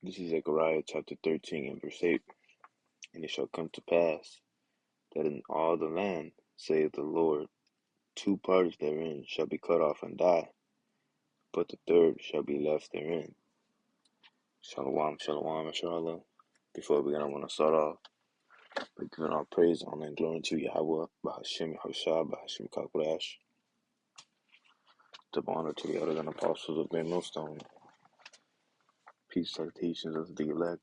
This is Zechariah chapter 13 and verse 8. And it shall come to pass that in all the land, saith the Lord, two parts therein shall be cut off and die, but the third shall be left therein. Shalom, shalom, inshallah. Before we begin, I want to start off by giving all praise, honor, and glory to Yahweh, Bahashim Yahushua, Bahashim Kakwadash. To honor to the elders and apostles of Ben Millstone. Peace, salutations of the elect.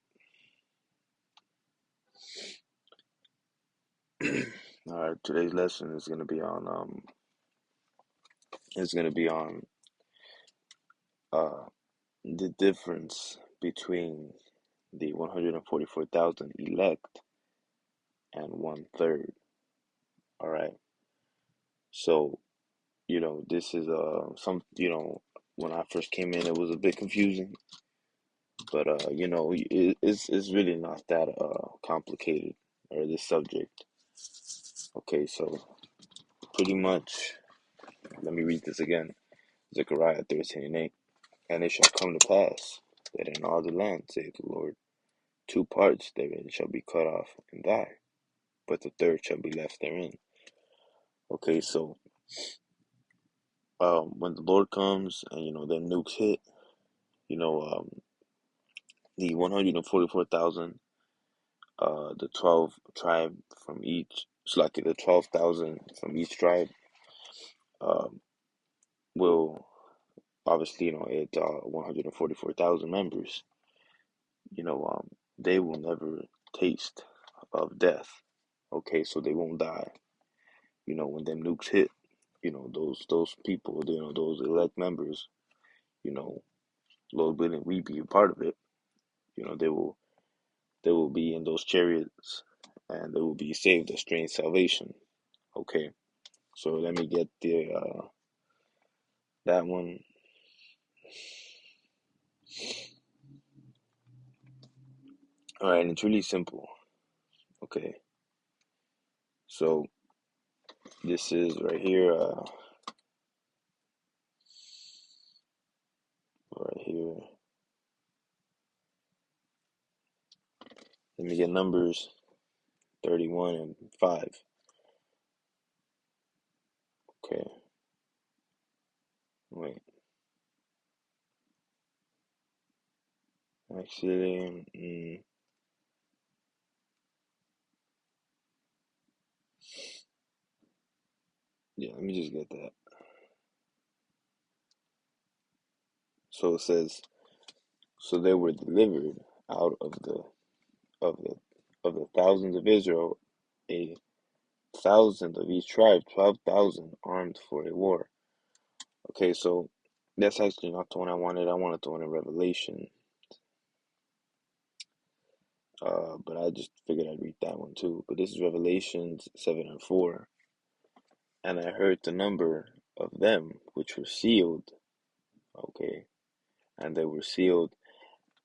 Alright, today's lesson is gonna be on the difference between the 144,000 elect and one third. All right. So, this is when I first came in, it was a bit confusing, but it's really not that complicated, or this subject. Okay, so pretty much, let me read this again. Zechariah 13 and 8. And it shall come to pass that in all the land, saith the Lord, two parts therein shall be cut off and die, but the third shall be left therein. Okay, so when the Lord comes and them nukes hit, the 144,000, the 12 tribe from each, it's like the 12,000 from each tribe, um, will obviously, it's 144,000 members, they will never taste of death. Okay, so they won't die. When them nukes hit, those people, those elect members, you know, Lord willing, we be a part of it. They will be in those chariots, and they will be saved of strange salvation. Okay, so let me get the that one. All right, and it's really simple. Okay, so this is right here. Right here. Let me get Numbers 31 and 5. Okay, wait. Actually, yeah, let me just get that. So it says, so they were delivered out of the of the thousands of Israel, a thousand of each tribe, 12,000 armed for a war. Okay, so that's actually not the one I wanted. I wanted the one in Revelation, but I just figured I'd read that one too. But this is Revelations 7 and 4. And I heard the number of them which were sealed. Okay, and they were sealed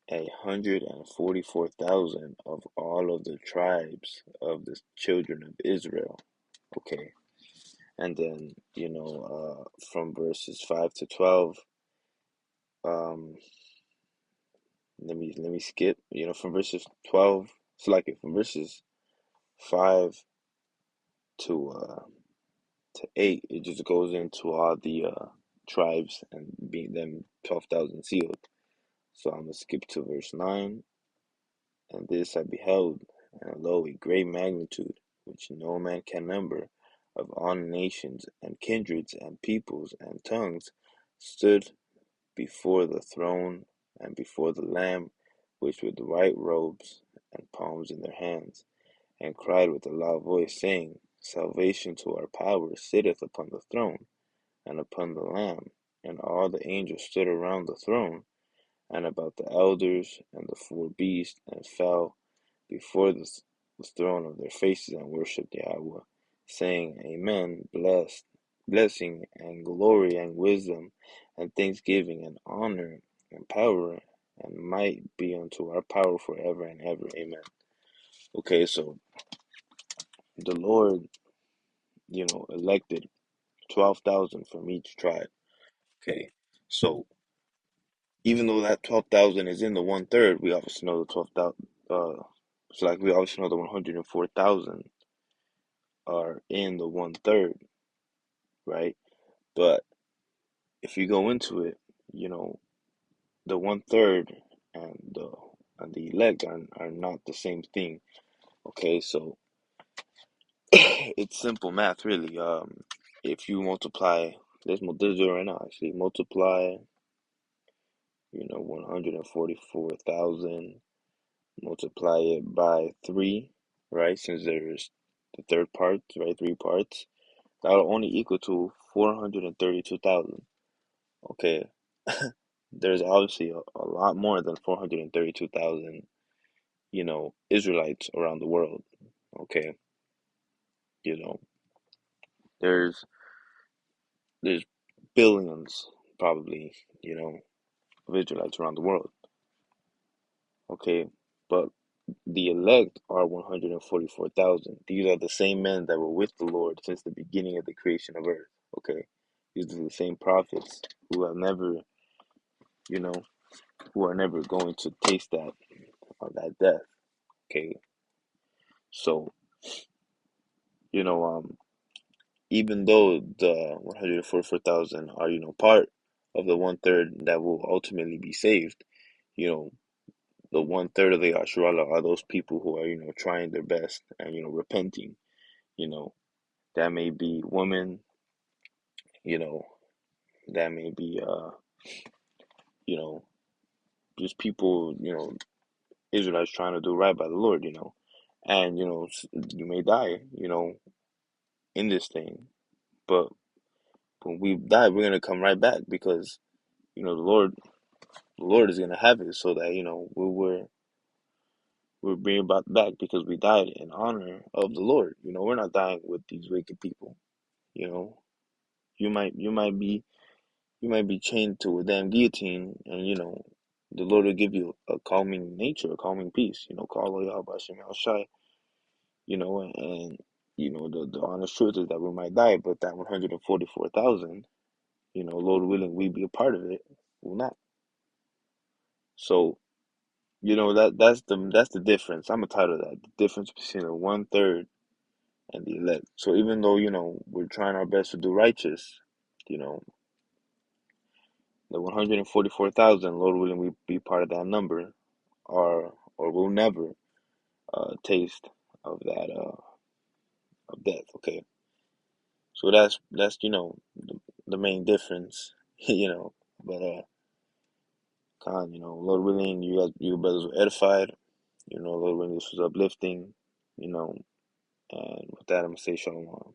144,000 of all of the tribes of the children of Israel. Okay, and then from verses 5 to 12. Um, let me skip. From verses 12, so like it from verses 5 to 8, it just goes into all the tribes and being them 12,000 sealed. So I'm gonna skip to verse 9. And this I beheld, and lo, a great magnitude, which no man can number, of all nations and kindreds and peoples and tongues, stood before the throne and before the Lamb, which with white robes and palms in their hands, and cried with a loud voice, saying, Salvation to our power sitteth upon the throne and upon the Lamb. And all the angels stood around the throne and about the elders and the four beasts, and fell before the throne of their faces and worshipped Yahweh, saying, Amen, blessing and glory and wisdom and thanksgiving and honor and power and might be unto our power forever and ever. Amen. Okay, so the Lord, elected 12,000 from each tribe. Okay, so even though that 12,000 is in the one third, we obviously know the 12,000. So like we obviously know the 104,000 are in the one third, right? But if you go into it, you know, the one third and the elect are not the same thing. Okay, so it's simple math, really. If you multiply, let's do it right now. Actually, multiply, 144,000, multiply it by three, right? Since there's the third part, right? Three parts. That'll only equal to 432,000. Okay, there's obviously a lot more than 432,000, Israelites around the world. Okay, you know, there's there's billions probably, of Israelites around the world. Okay, but the elect are 144,000. These are the same men that were with the Lord since the beginning of the creation of earth. Okay, these are the same prophets who have never, you know, who are never going to taste that death. Okay, so you know, even though the 144,000 are part of the one third that will ultimately be saved, you know, the one third of the Asherallah are those people who are trying their best and repenting. You know, that may be women. You know, that may be you know just people. Israelites trying to do right by the Lord. And you may die. In this thing, but when we die, we're gonna come right back because the Lord is gonna have it so that we're being brought back because we died in honor of the Lord. We're not dying with these wicked people. You know, you might be chained to a damn guillotine, and the Lord will give you a calming nature, a calming peace. Call Allah Yahweh Hashem Shai. And the honest truth is that we might die, but that 144,000, Lord willing, we be a part of it, will not. So that's the difference. I'm gonna title that the difference between the one third and the elect. So even though we're trying our best to do righteous, you know the 144,000, Lord willing, we be part of that number, or will never taste of that of death. Okay, so that's the main difference. But Lord willing, you brothers were edified. Lord willing, this was uplifting. And with that, I'm gonna say shalom.